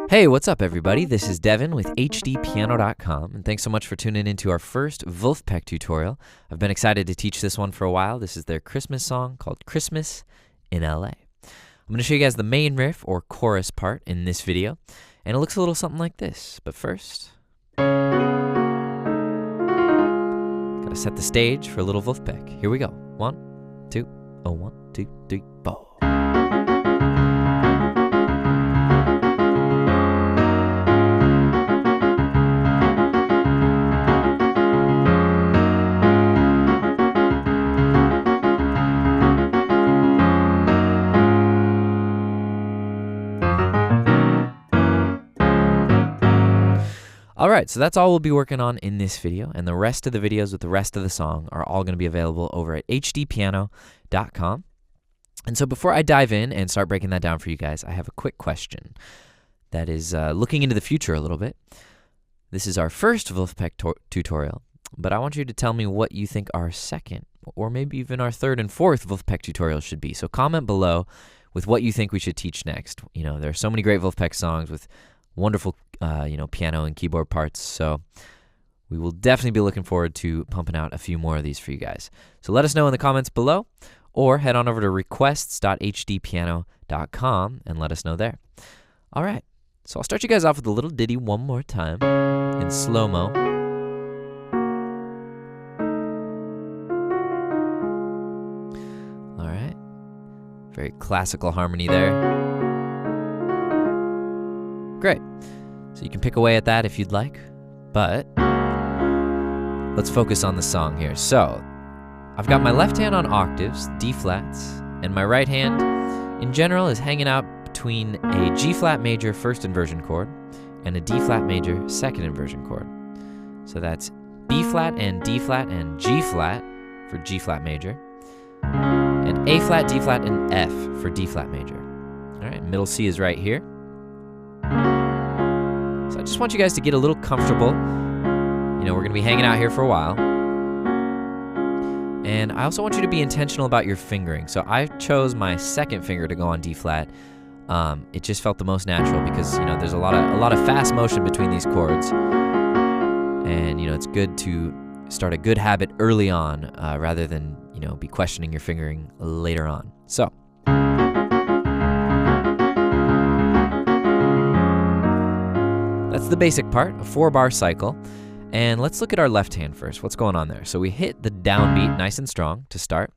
Hey, what's up everybody? This is Devin with HDpiano.com, and thanks so much for tuning into our first Vulfpeck tutorial. I've been excited to teach this one for a while. This is their Christmas song called Christmas in LA. I'm going to show you guys the main riff or chorus part in this video, and it looks a little something like this. But first, gotta set the stage for a little Vulfpeck. Here we go. 1, 2, 1, 2, 3, 4. Alright, so that's all we'll be working on in this video, and the rest of the videos with the rest of the song are all going to be available over at HDpiano.com. And so before I dive in and start breaking that down for you guys, I have a quick question that is looking into the future a little bit. This is our first Vulfpeck tutorial, but I want you to tell me what you think our second, or maybe even our third and fourth Vulfpeck tutorial should be. So comment below with what you think we should teach next. You know, there are so many great Vulfpeck songs with wonderful piano and keyboard parts, so we will definitely be looking forward to pumping out a few more of these for you guys. So let us know in the comments below, or head on over to requests.hdpiano.com and let us know there. Alright, so I'll start you guys off with a little ditty one more time in slow-mo. Alright, very classical harmony there. Great. So you can pick away at that if you'd like, but let's focus on the song here. So I've got my left hand on octaves, D flats, and my right hand in general is hanging out between a G flat major first inversion chord and a D flat major second inversion chord. So that's B flat and D flat and G flat for G flat major, and A flat, D flat, and F for D flat major. All right, middle C is right here. So I just want you guys to get a little comfortable. You know, we're going to be hanging out here for a while. And I also want you to be intentional about your fingering. So I chose my second finger to go on D flat. It just felt the most natural because, you know, there's a lot of fast motion between these chords. And, you know, it's good to start a good habit early on rather than, you know, be questioning your fingering later on. So that's the basic part, a 4-bar cycle. And let's look at our left hand first. What's going on there? So we hit the downbeat nice and strong to start.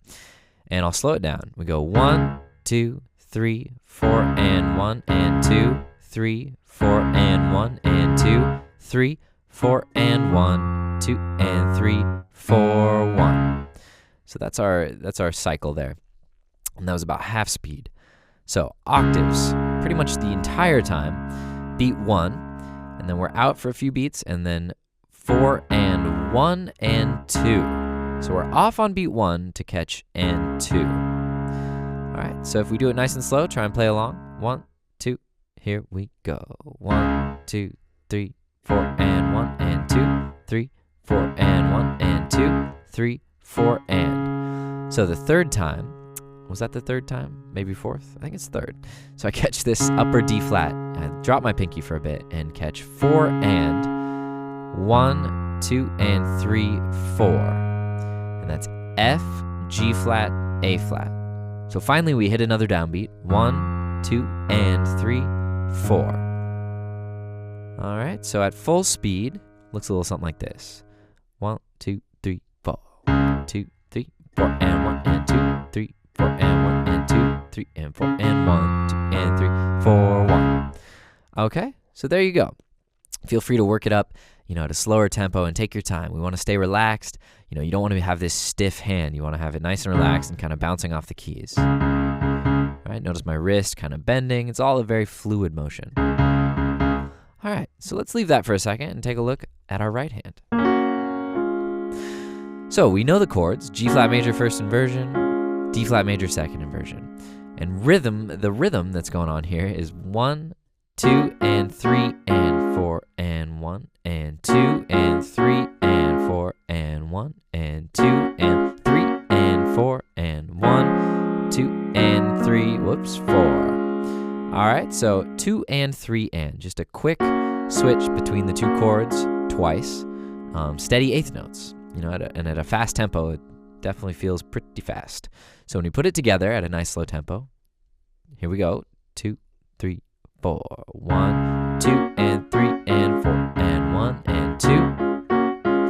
And I'll slow it down. We go 1, 2, 3, 4, and 1, and 2, 3, 4, and 1, and 2, 3, 4, and 1, 2, and 3, 4, 1. So that's our cycle there. And that was about half speed. So octaves, pretty much the entire time, beat 1. And then we're out for a few beats, and then 4 and 1 and 2. So we're off on beat 1 to catch and 2. All right, so if we do it nice and slow, try and play along. 1, 2, here we go. 1, 2, 3, 4 and 1 and 2, 3, 4 and 1 and 2, 3, 4 and. So the third time, was that the third time? Maybe fourth? I think it's third. So I catch this upper D flat, I drop my pinky for a bit, and catch 4 and 1, 2, and 3, 4. And that's F, G flat, A flat. So finally we hit another downbeat. 1, 2, and 3, 4. All right, so at full speed, looks a little something like this. 1, 2, 3, 4. 1, 2, 3, 4, and 1, and 2, 3, 4, and 1, and 2, 3, and 4, and 1, 2, and 3, 4, 1. Okay, so there you go. Feel free to work it up, you know, at a slower tempo and take your time. We want to stay relaxed. You know, you don't want to have this stiff hand. You want to have it nice and relaxed and kind of bouncing off the keys. All right, notice my wrist kind of bending. It's all a very fluid motion. All right, so let's leave that for a second and take a look at our right hand. So we know the chords, G flat major first inversion, D flat major second inversion. And the rhythm that's going on here is 1, 2, and 3, and 4, and 1, and 2, and 3, and 4, and 1, and 2, and 3, and 4, and 1, 2, and and 3, whoops, 4. All right, so 2 and 3 and. Just a quick switch between the two chords twice. Steady eighth notes, you know, and at a fast tempo, it definitely feels pretty fast. So when we put it together at a nice slow tempo, here we go, 2, 3, 4. 1, 2, and 3, and 4, and 1, and 2,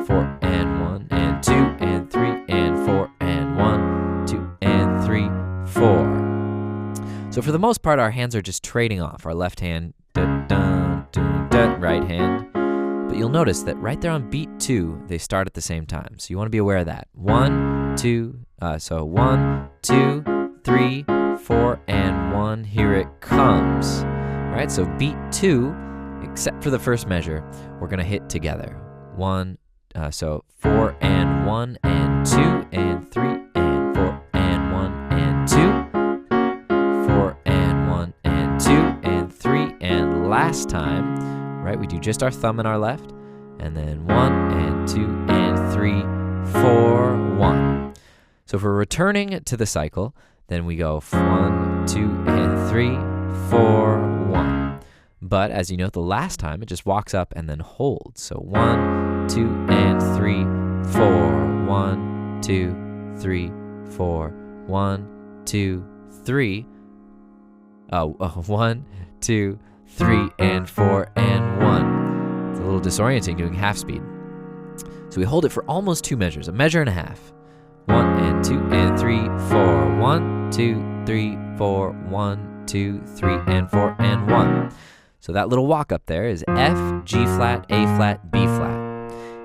4, and 1, and 2, and 3, and 4, and 1, 2, and 3, 4. So for the most part, our hands are just trading off. Our left hand, da, da, da, da, right hand. But you'll notice that right there on beat 2, they start at the same time. So you want to be aware of that. 1, 2, so 1, 2, 3, 4, and 1. Here it comes. All right, so beat 2, except for the first measure, we're going to hit together. 1, so 4 and 1 and 2 and 3 and 4 and 1 and 2. 4 and 1 and 2 and 3, and last time, right, we do just our thumb and our left, and then 1 and 2 and 3, 4, 1. So if we're returning to the cycle, then we go 1, 2, and 3, 4, 1. But as you note, the last time it just walks up and then holds. So 1, 2, and 3, 4, 1, 2, 3, 4, 1, 2, 3. 1, 2, 3, and 4, and 1. It's a little disorienting doing half speed. So we hold it for almost 2 measures, a measure and a half. 1 and 2 and 3, 4. 1, 2, 3, 4. 1, 2, 3, and 4, and 1. So that little walk up there is F, G flat, A flat, B flat.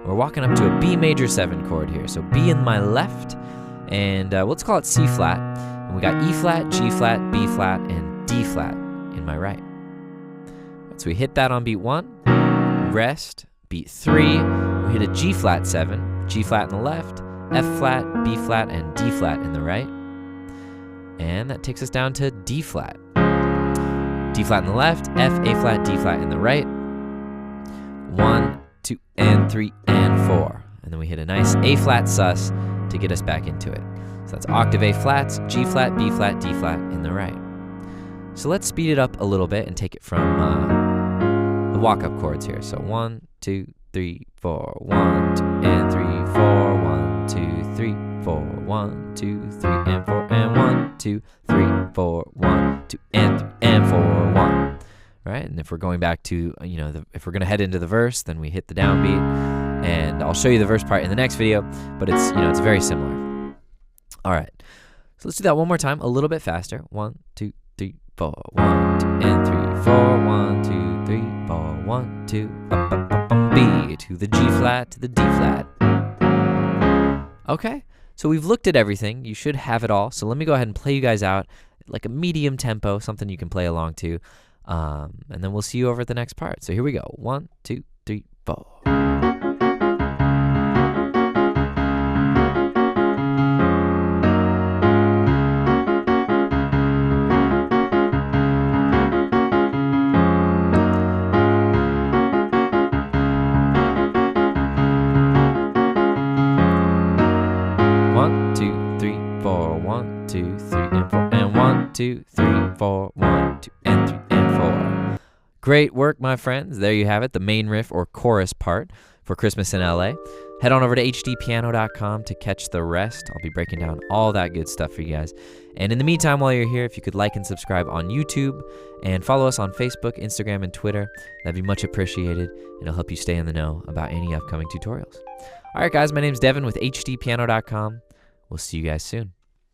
We're walking up to a B major 7 chord here. So B in my left, and let's call it C flat. And we got E flat, G flat, B flat, and D flat in my right. So we hit that on beat 1, rest, beat 3, we hit a G flat 7, G flat in the left, F flat, B flat, and D flat in the right. And that takes us down to D flat. D flat in the left, F, A flat, D flat in the right. 1, 2, and 3, and 4. And then we hit a nice A flat sus to get us back into it. So that's octave A flats, G flat, B flat, D flat in the right. So let's speed it up a little bit and take it from the walk-up chords here. So 1, 2, 3, 4, 1, 2, and 3, 4, 1, 2, 3, 4, 1, 2, 3, and 4, and 1, 2, 3, 4, 1, 2, and 3, and 4, 1. Right? And if we're going back to, if we're going to head into the verse, then we hit the downbeat. And I'll show you the verse part in the next video, but it's, it's very similar. All right. So let's do that one more time, a little bit faster. 1, 2, 3, 4, 1, 2, and 3, 4, 1, 2, 3, 4, 1, 2, up, up, up, up, B to the G flat to the D flat. Okay, so we've looked at everything. You should have it all. So let me go ahead and play you guys out like a medium tempo, something you can play along to, and then we'll see you over at the next part. So here we go. 1, 2, 3, 4. 2, 3, 4, 1, 2, and 3, and 4. Great work, my friends. There you have it, the main riff or chorus part for Christmas in LA. Head on over to HDpiano.com to catch the rest. I'll be breaking down all that good stuff for you guys. And in the meantime, while you're here, if you could like and subscribe on YouTube and follow us on Facebook, Instagram, and Twitter, that'd be much appreciated. It'll help you stay in the know about any upcoming tutorials. All right, guys, my name's Devin with HDpiano.com. We'll see you guys soon.